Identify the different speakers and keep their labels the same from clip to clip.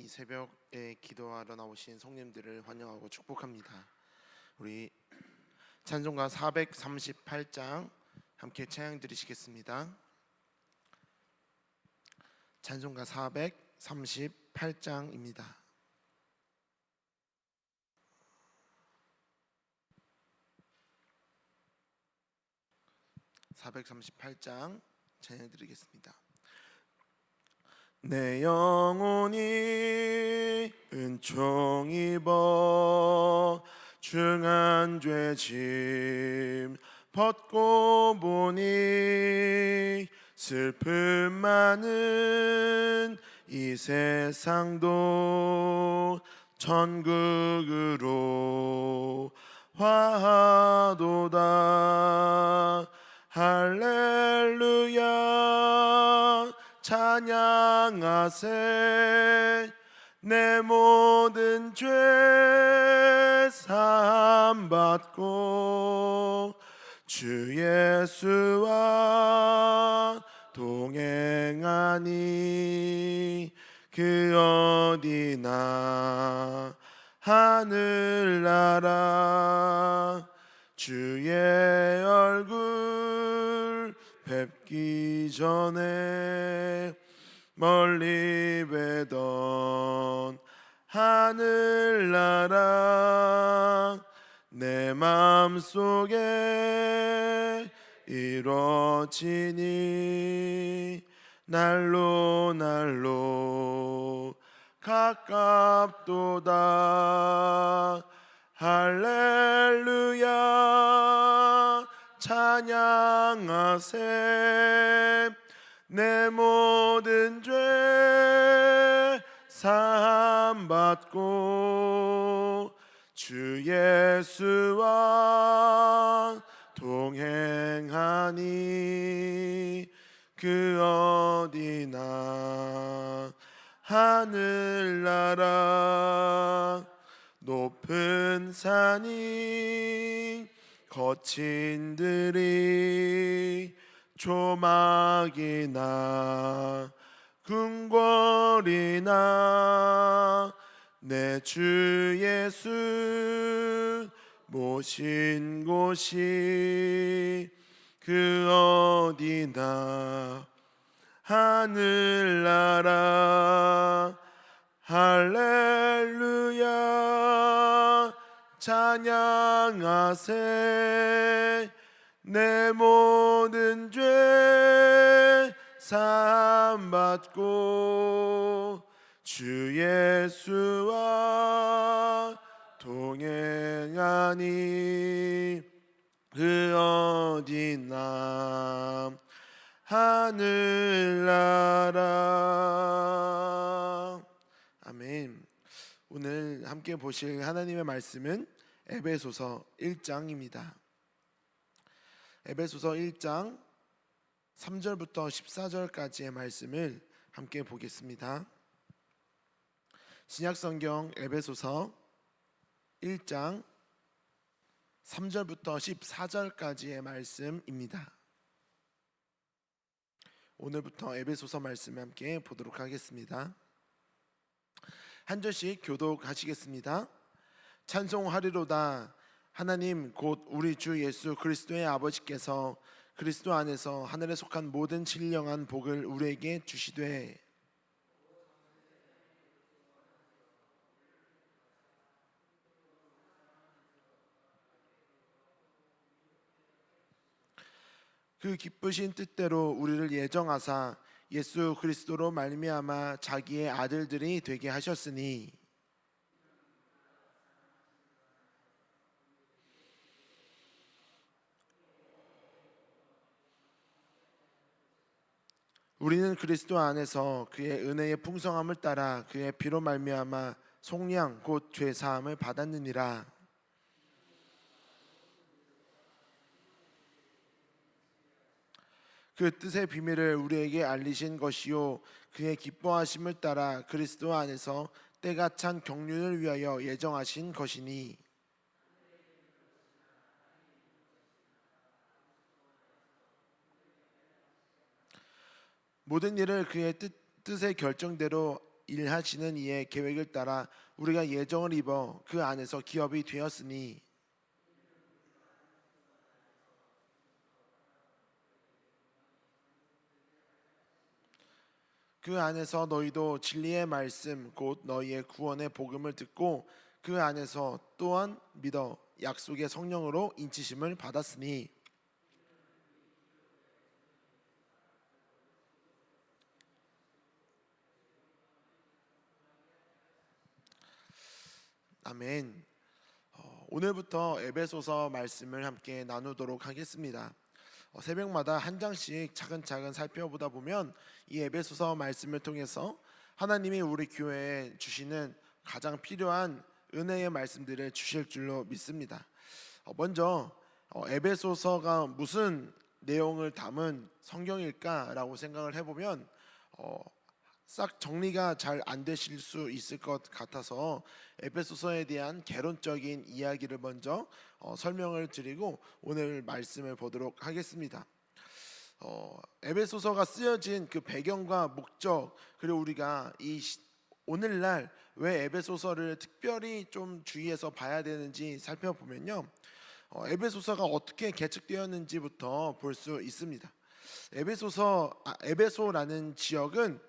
Speaker 1: 이 새벽에 기도하러 나오신 성님들을 환영하고 축복합니다. 우리 찬송가 438장 함께 찬양 드리시겠습니다. 찬송가 438장입니다. 438장 찬양 드리겠습니다. 내 영혼이 은총 입어 중한 죄짐 벗고 보니 슬픔 많은 이 세상도 천국으로 화하도다. 할렐루야 찬양하세. 내 모든 죄 사함 받고 주 예수와 동행하니 그 어디나 하늘나라 주의 얼굴 뵙기 전에 멀리 뵈던 하늘나라 내 맘속에 이루어지니 날로 날로 가깝도다. 할렐루야 찬양하세. 내 모든 죄 사함 받고 주 예수와 동행하니 그 어디나 하늘나라 높은 산이 거친 들이 조막이나 궁궐이나 내 주 예수 모신 곳이 그 어디나 하늘나라 할렐루야 찬양하세. 내 모든 죄 사함 받고 주 예수와 동행하니 그 어디나 하늘나라. 아멘. 오늘 함께 보실 하나님의 말씀은 에베소서 1장입니다. 에베소서 1장 3절부터 14절까지의 말씀을 함께 보겠습니다. 신약성경 에베소서 1장 3절부터 14절까지의 말씀입니다. 오늘부터 에베소서 말씀을 함께 보도록 하겠습니다. 한 절씩 교독하시겠습니다. 찬송하리로다. 하나님 곧 우리 주 예수 그리스도의 아버지께서 그리스도 안에서 하늘에 속한 모든 신령한 복을 우리에게 주시되 그 기쁘신 뜻대로 우리를 예정하사 예수 그리스도로 말미암아 자기의 아들들이 되게 하셨으니 우리는 그리스도 안에서 그의 은혜의 풍성함을 따라 그의 피로 말미암아 속량 곧 죄 사함을 받았느니라. 그 뜻의 비밀을 우리에게 알리신 것이요 그의 기뻐하심을 따라 그리스도 안에서 때가 찬 경륜을 위하여 예정하신 것이니 모든 일을 그의 뜻의 결정대로 일하시는 이의 계획을 따라 우리가 예정을 입어 그 안에서 기업이 되었으니 그 안에서 너희도 진리의 말씀 곧 너희의 구원의 복음을 듣고 그 안에서 또한 믿어 약속의 성령으로 인치심을 받았으니. 아멘. 오늘부터 에베소서 말씀을 함께 나누도록 하겠습니다. 새벽마다 한 장씩 차근차근 살펴보다 보면 이 에베소서 말씀을 통해서 하나님이 우리 교회에 주시는 가장 필요한 은혜의 말씀들을 주실 줄로 믿습니다. 먼저 에베소서가 무슨 내용을 담은 성경일까라고 생각을 해보면 싹 정리가 잘 안 되실 수 있을 것 같아서 에베소서에 대한 개론적인 이야기를 먼저 설명을 드리고 오늘 말씀을 보도록 하겠습니다. 에베소서가 쓰여진 그 배경과 목적, 그리고 우리가 오늘날 왜 에베소서를 특별히 좀 주의해서 봐야 되는지 살펴보면요, 에베소서가 어떻게 개척되었는지부터 볼 수 있습니다. 에베소라는 지역은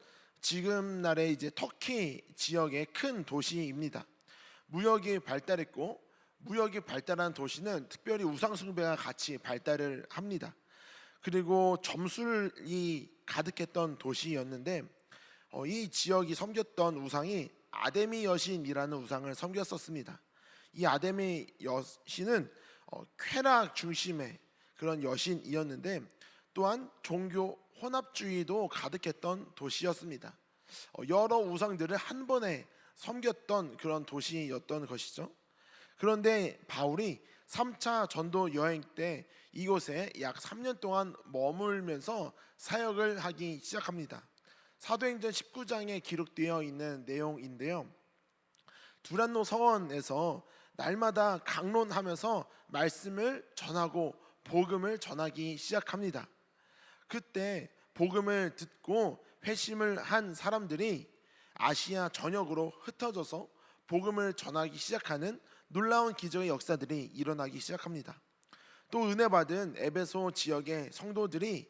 Speaker 1: 지금 날의 이제 터키 지역의 큰 도시입니다. 무역이 발달했고, 무역이 발달한 도시는 특별히 우상 숭배가 같이 발달을 합니다. 그리고 점술이 가득했던 도시였는데 이 지역이 섬겼던 우상이 아데미 여신이라는 우상을 섬겼었습니다. 이 아데미 여신은 쾌락 중심의 그런 여신이었는데 또한 종교 혼합주의도 가득했던 도시였습니다. 여러 우상들을 한 번에 섬겼던 그런 도시였던 것이죠. 그런데 바울이 3차 전도 여행 때 이곳에 약 3년 동안 머물면서 사역을 하기 시작합니다. 사도행전 19장에 기록되어 있는 내용인데요, 두란노 서원에서 날마다 강론하면서 말씀을 전하고 복음을 전하기 시작합니다. 그때 복음을 듣고 회심을 한 사람들이 아시아 전역으로 흩어져서 복음을 전하기 시작하는 놀라운 기적의 역사들이 일어나기 시작합니다. 또 은혜 받은 에베소 지역의 성도들이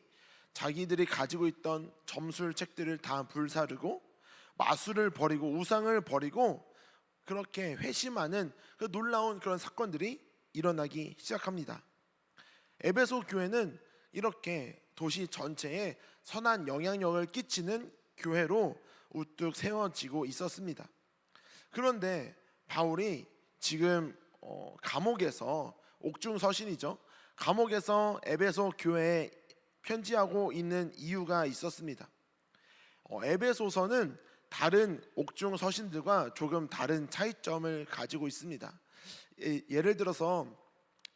Speaker 1: 자기들이 가지고 있던 점술 책들을 다 불사르고 마술을 버리고 우상을 버리고 그렇게 회심하는 그 놀라운 그런 사건들이 일어나기 시작합니다. 에베소 교회는 이렇게 도시 전체에 선한 영향력을 끼치는 교회로 우뚝 세워지고 있었습니다. 그런데 바울이 지금 감옥에서, 옥중서신이죠, 감옥에서 에베소 교회에 편지하고 있는 이유가 있었습니다. 에베소서는 다른 옥중서신들과 조금 다른 차이점을 가지고 있습니다. 예를 들어서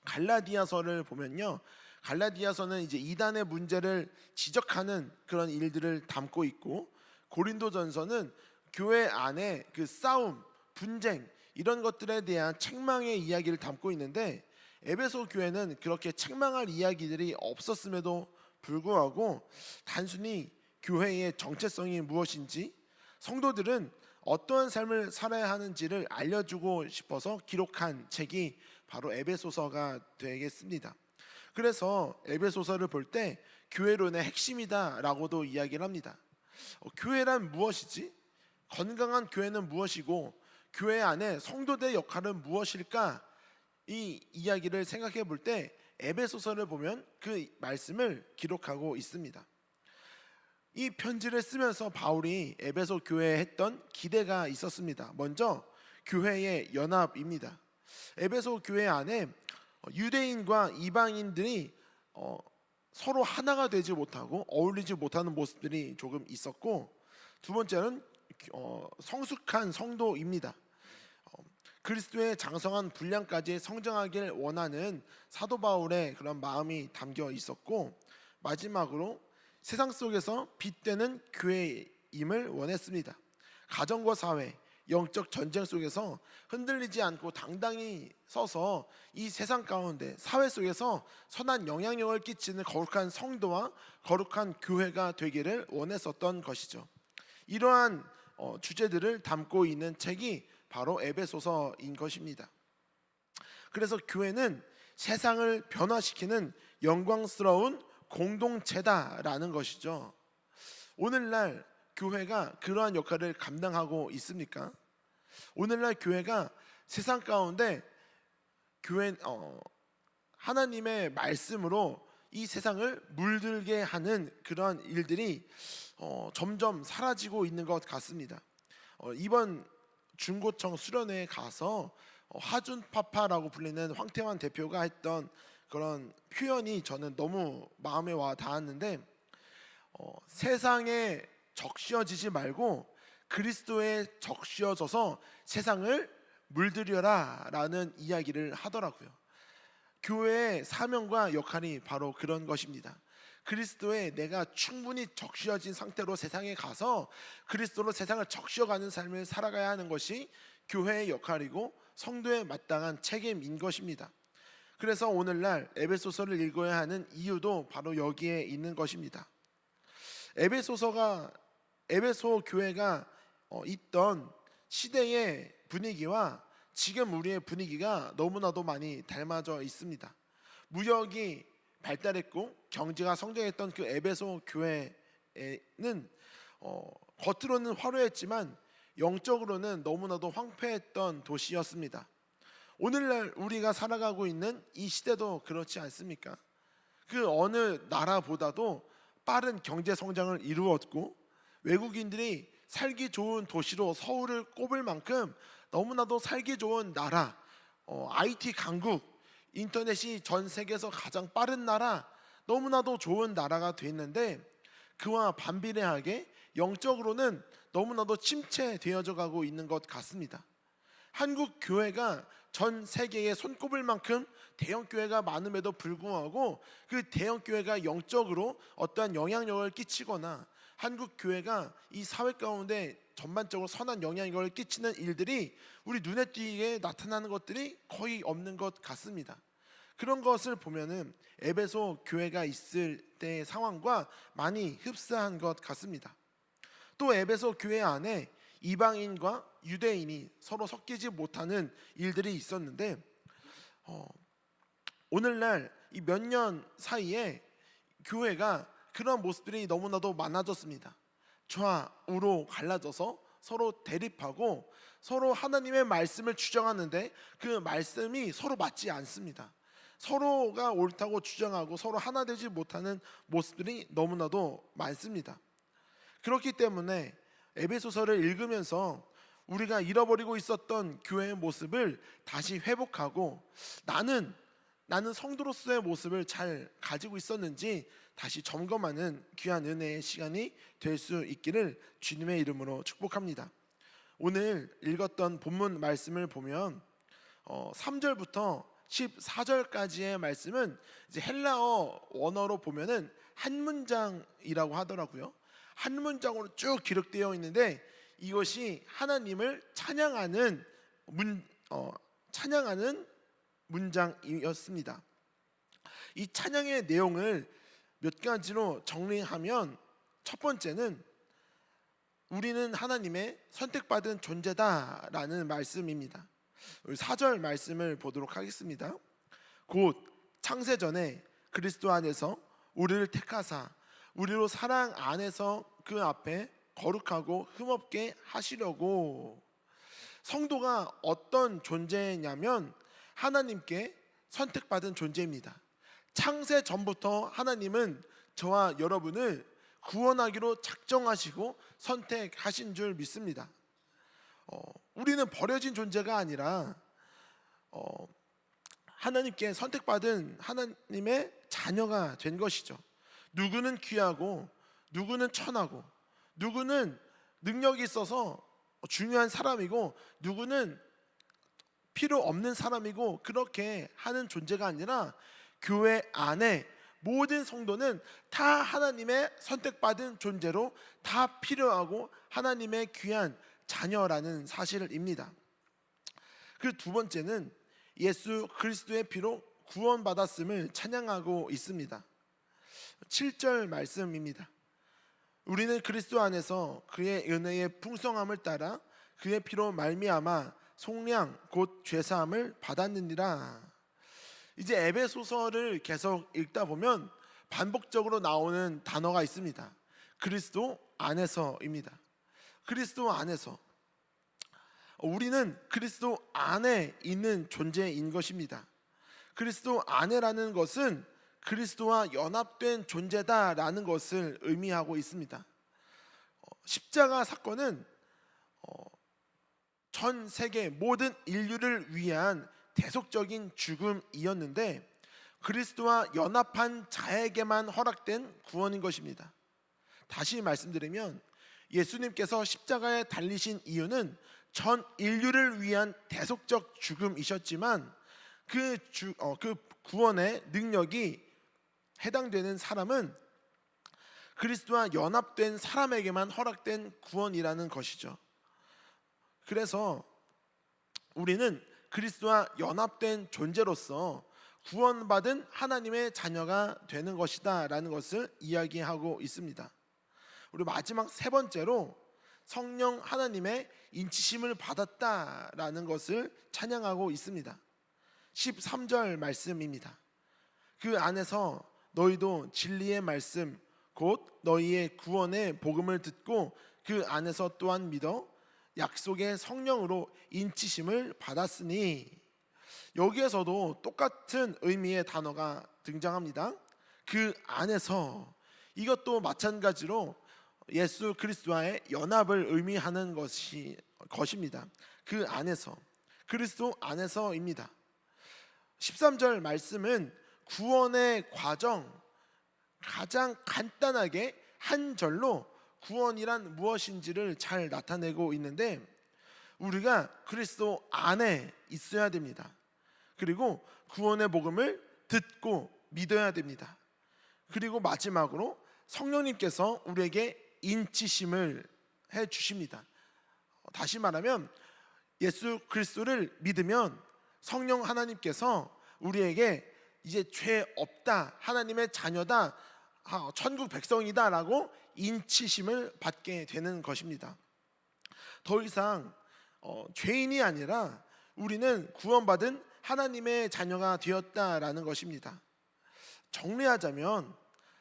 Speaker 1: 갈라디아서를 보면요, 갈라디아서는 이제 이단의 문제를 지적하는 그런 일들을 담고 있고, 고린도전서는 교회 안에 그 싸움, 분쟁 이런 것들에 대한 책망의 이야기를 담고 있는데, 에베소 교회는 그렇게 책망할 이야기들이 없었음에도 불구하고 단순히 교회의 정체성이 무엇인지, 성도들은 어떠한 삶을 살아야 하는지를 알려주고 싶어서 기록한 책이 바로 에베소서가 되겠습니다. 그래서 에베소서를 볼 때 교회론의 핵심이다라고도 이야기를 합니다. 교회란 무엇이지? 건강한 교회는 무엇이고 교회 안에 성도들의 역할은 무엇일까? 이 이야기를 생각해 볼 때 에베소서를 보면 그 말씀을 기록하고 있습니다. 이 편지를 쓰면서 바울이 에베소 교회에 했던 기대가 있었습니다. 먼저 교회의 연합입니다. 에베소 교회 안에 유대인과 이방인들이 서로 하나가 되지 못하고 어울리지 못하는 모습들이 조금 있었고, 두 번째는 성숙한 성도입니다. 그리스도의 장성한 분량까지 성장하길 원하는 사도 바울의 그런 마음이 담겨 있었고, 마지막으로 세상 속에서 빛되는 교회임을 원했습니다. 가정과 사회, 영적 전쟁 속에서 흔들리지 않고 당당히 서서 이 세상 가운데 사회 속에서 선한 영향력을 끼치는 거룩한 성도와 거룩한 교회가 되기를 원했었던 것이죠. 이러한 주제들을 담고 있는 책이 바로 에베소서인 것입니다. 그래서 교회는 세상을 변화시키는 영광스러운 공동체다라는 것이죠. 오늘날 교회가 그러한 역할을 감당하고 있습니까? 오늘날 교회가 세상 가운데 하나님의 말씀으로 이 세상을 물들게 하는 그러한 일들이 점점 사라지고 있는 것 같습니다. 이번 중고청 수련회에 가서 하준파파라고 불리는 황태환 대표가 했던 그런 표현이 저는 너무 마음에 와 닿았는데, 세상에 적시어지지 말고 그리스도에 적시어져서 세상을 물들여라 라는 이야기를 하더라고요. 교회의 사명과 역할이 바로 그런 것입니다. 그리스도에 내가 충분히 적시어진 상태로 세상에 가서 그리스도로 세상을 적시어가는 삶을 살아가야 하는 것이 교회의 역할이고 성도의 마땅한 책임인 것입니다. 그래서 오늘날 에베소서를 읽어야 하는 이유도 바로 여기에 있는 것입니다. 에베소 교회가 있던 시대의 분위기와 지금 우리의 분위기가 너무나도 많이 닮아져 있습니다. 무역이 발달했고 경제가 성장했던 그 에베소 교회는 겉으로는 화려했지만 영적으로는 너무나도 황폐했던 도시였습니다. 오늘날 우리가 살아가고 있는 이 시대도 그렇지 않습니까? 그 어느 나라보다도 빠른 경제 성장을 이루었고 외국인들이 살기 좋은 도시로 서울을 꼽을 만큼 너무나도 살기 좋은 나라, IT 강국, 인터넷이 전 세계에서 가장 빠른 나라, 너무나도 좋은 나라가 됐는데 그와 반비례하게 영적으로는 너무나도 침체되어져 가고 있는 것 같습니다. 한국 교회가 전 세계에 손꼽을 만큼 대형 교회가 많음에도 불구하고 그 대형 교회가 영적으로 어떠한 영향력을 끼치거나 한국 교회가 이 사회 가운데 전반적으로 선한 영향력을 끼치는 일들이 우리 눈에 띄게 나타나는 것들이 거의 없는 것 같습니다. 그런 것을 보면은 에베소 교회가 있을 때의 상황과 많이 흡사한 것 같습니다. 또 에베소 교회 안에 이방인과 유대인이 서로 섞이지 못하는 일들이 있었는데 오늘날 이 몇 년 사이에 교회가 그런 모습들이 너무나도 많아졌습니다. 좌우로 갈라져서 서로 대립하고 서로 하나님의 말씀을 주장하는데 그 말씀이 서로 맞지 않습니다. 서로가 옳다고 주장하고 서로 하나 되지 못하는 모습들이 너무나도 많습니다. 그렇기 때문에 에베소서를 읽으면서 우리가 잃어버리고 있었던 교회의 모습을 다시 회복하고 나는 성도로서의 모습을 잘 가지고 있었는지 다시 점검하는 귀한 은혜의 시간이 될 수 있기를 주님의 이름으로 축복합니다. 오늘 읽었던 본문 말씀을 보면 3절부터 14절까지의 말씀은 이제 헬라어 원어로 보면은 한 문장이라고 하더라고요. 한 문장으로 쭉 기록되어 있는데 이것이 하나님을 찬양하는 문장이었습니다. 이 찬양의 내용을 몇 가지로 정리하면 첫 번째는 우리는 하나님의 선택받은 존재다라는 말씀입니다. 4절 말씀을 보도록 하겠습니다. 곧 창세전에 그리스도 안에서 우리를 택하사 우리로 사랑 안에서 그 앞에 거룩하고 흠없게 하시려고. 성도가 어떤 존재냐면 하나님께 선택받은 존재입니다. 창세 전부터 하나님은 저와 여러분을 구원하기로 작정하시고 선택하신 줄 믿습니다. 우리는 버려진 존재가 아니라 하나님께 선택받은 하나님의 자녀가 된 것이죠. 누구는 귀하고 누구는 천하고 누구는 능력이 있어서 중요한 사람이고 누구는 필요 없는 사람이고 그렇게 하는 존재가 아니라 교회 안에 모든 성도는 다 하나님의 선택받은 존재로 다 필요하고 하나님의 귀한 자녀라는 사실입니다. 그 두 번째는 예수 그리스도의 피로 구원받았음을 찬양하고 있습니다. 7절 말씀입니다. 우리는 그리스도 안에서 그의 은혜의 풍성함을 따라 그의 피로 말미암아 속량 곧 죄사함을 받았느니라. 이제 에베소서를 계속 읽다 보면 반복적으로 나오는 단어가 있습니다. 그리스도 안에서입니다. 그리스도 안에서. 우리는 그리스도 안에 있는 존재인 것입니다. 그리스도 안에라는 것은 그리스도와 연합된 존재다라는 것을 의미하고 있습니다. 십자가 사건은 전 세계 모든 인류를 위한 대속적인 죽음이었는데 그리스도와 연합한 자에게만 허락된 구원인 것입니다. 다시 말씀드리면 예수님께서 십자가에 달리신 이유는 전 인류를 위한 대속적 죽음이셨지만 그 구원의 능력이 해당되는 사람은 그리스도와 연합된 사람에게만 허락된 구원이라는 것이죠. 그래서 우리는 그리스도와 연합된 존재로서 구원받은 하나님의 자녀가 되는 것이다 라는 것을 이야기하고 있습니다. 우리 마지막 세 번째로 성령 하나님의 인치심을 받았다라는 것을 찬양하고 있습니다. 13절 말씀입니다. 그 안에서 너희도 진리의 말씀 곧 너희의 구원의 복음을 듣고 그 안에서 또한 믿어 약속의 성령으로 인치심을 받았으니, 여기에서도 똑같은 의미의 단어가 등장합니다. 그 안에서, 이것도 마찬가지로 예수 그리스도와의 연합을 의미하는 것입니다. 그 안에서, 그리스도 안에서입니다. 13절 말씀은 구원의 과정, 가장 간단하게 한 절로 구원이란 무엇인지를 잘 나타내고 있는데, 우리가 그리스도 안에 있어야 됩니다. 그리고 구원의 복음을 듣고 믿어야 됩니다. 그리고 마지막으로 성령님께서 우리에게 인치심을 해 주십니다. 다시 말하면 예수 그리스도를 믿으면 성령 하나님께서 우리에게 이제 죄 없다, 하나님의 자녀다, 천국 백성이다 라고 인치심을 받게 되는 것입니다. 더 이상 죄인이 아니라 우리는 구원받은 하나님의 자녀가 되었다라는 것입니다. 정리하자면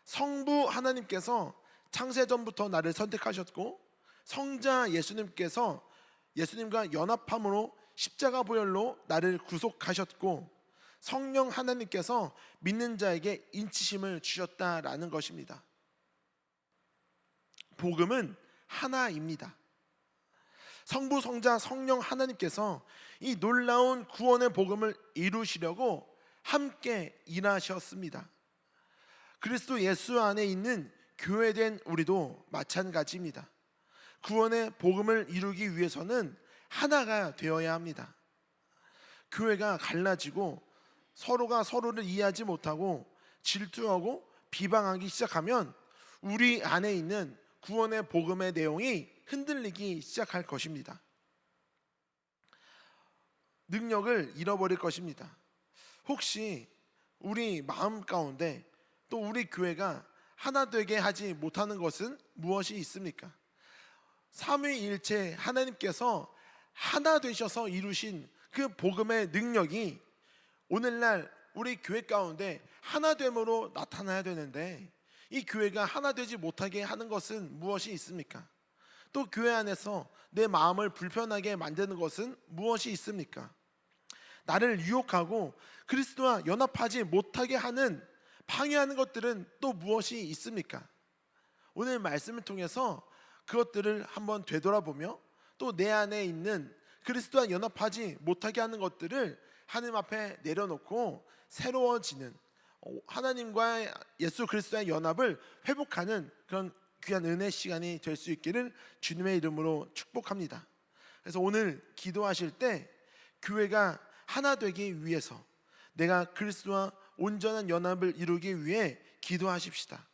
Speaker 1: 성부 하나님께서 창세전부터 나를 선택하셨고, 성자 예수님께서 예수님과 연합함으로 십자가 보혈로 나를 구속하셨고, 성령 하나님께서 믿는 자에게 인치심을 주셨다라는 것입니다. 복음은 하나입니다. 성부, 성자, 성령 하나님께서 이 놀라운 구원의 복음을 이루시려고 함께 일하셨습니다. 그리스도 예수 안에 있는 교회된 우리도 마찬가지입니다. 구원의 복음을 이루기 위해서는 하나가 되어야 합니다. 교회가 갈라지고 서로가 서로를 이해하지 못하고 질투하고 비방하기 시작하면 우리 안에 있는 구원의 복음의 내용이 흔들리기 시작할 것입니다. 능력을 잃어버릴 것입니다. 혹시 우리 마음 가운데 또 우리 교회가 하나 되게 하지 못하는 것은 무엇이 있습니까? 삼위일체 하나님께서 하나 되셔서 이루신 그 복음의 능력이 오늘날 우리 교회 가운데 하나됨으로 나타나야 되는데, 이 교회가 하나 되지 못하게 하는 것은 무엇이 있습니까? 또 교회 안에서 내 마음을 불편하게 만드는 것은 무엇이 있습니까? 나를 유혹하고 그리스도와 연합하지 못하게 하는, 방해하는 것들은 또 무엇이 있습니까? 오늘 말씀을 통해서 그것들을 한번 되돌아보며 또 내 안에 있는 그리스도와 연합하지 못하게 하는 것들을 하나님 앞에 내려놓고 새로워지는, 하나님과 예수 그리스도의 연합을 회복하는 그런 귀한 은혜 시간이 될 수 있기를 주님의 이름으로 축복합니다. 그래서 오늘 기도하실 때 교회가 하나 되기 위해서, 내가 그리스도와 온전한 연합을 이루기 위해 기도하십시다.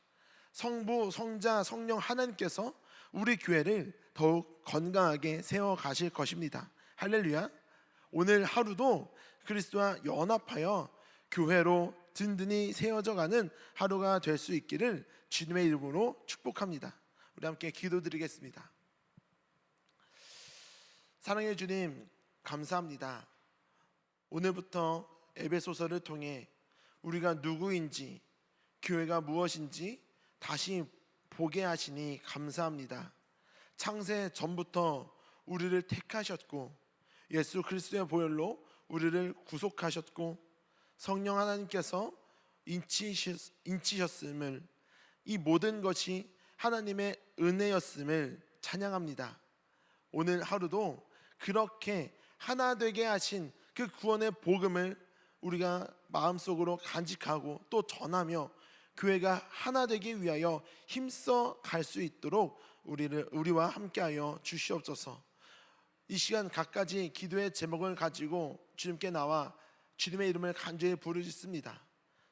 Speaker 1: 성부, 성자, 성령 하나님께서 우리 교회를 더욱 건강하게 세워 가실 것입니다. 할렐루야. 오늘 하루도 그리스도와 연합하여 교회로 든든히 세워져 가는 하루가 될 수 있기를 주님의 이름으로 축복합니다. 우리 함께 기도드리겠습니다. 사랑의 주님, 감사합니다. 오늘부터 에베소서를 통해 우리가 누구인지, 교회가 무엇인지 다시 보게 하시니 감사합니다. 창세 전부터 우리를 택하셨고 예수 그리스도의 보혈로 우리를 구속하셨고 성령 하나님께서 인치셨음을, 이 모든 것이 하나님의 은혜였음을 찬양합니다. 오늘 하루도 그렇게 하나 되게 하신 그 구원의 복음을 우리가 마음속으로 간직하고 또 전하며 교회가 하나 되기 위하여 힘써 갈 수 있도록 우리와 함께하여 주시옵소서. 이 시간 각가지 기도의 제목을 가지고 주님께 나와 주님의 이름을 간절히 부르짖습니다.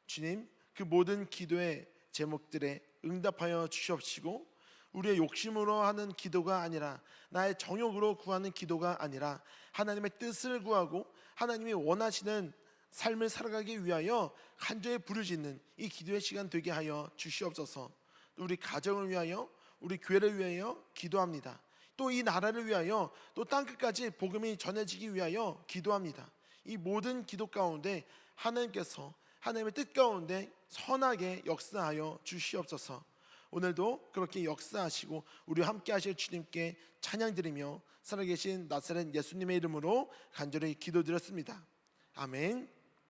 Speaker 1: 주님, 그 모든 기도의 제목들에 응답하여 주시옵시고 우리의 욕심으로 하는 기도가 아니라, 나의 정욕으로 구하는 기도가 아니라 하나님의 뜻을 구하고 하나님이 원하시는 삶을 살아가기 위하여 간절히 부르짖는 이 기도의 시간 되게 하여 주시옵소서. 우리 가정을 위하여, 우리 교회를 위하여 기도합니다. 또 이 나라를 위하여, 또 땅끝까지 복음이 전해지기 위하여 기도합니다. 이 모든 기도 가운데 하나님께서 하나님의 뜻 가운데 선하게 역사하여 주시옵소서. 오늘도 그렇게 역사하시고 우리와 함께 하실 주님께 찬양드리며 살아계신 나사렛 예수님의 이름으로 간절히 기도드렸습니다. 아멘.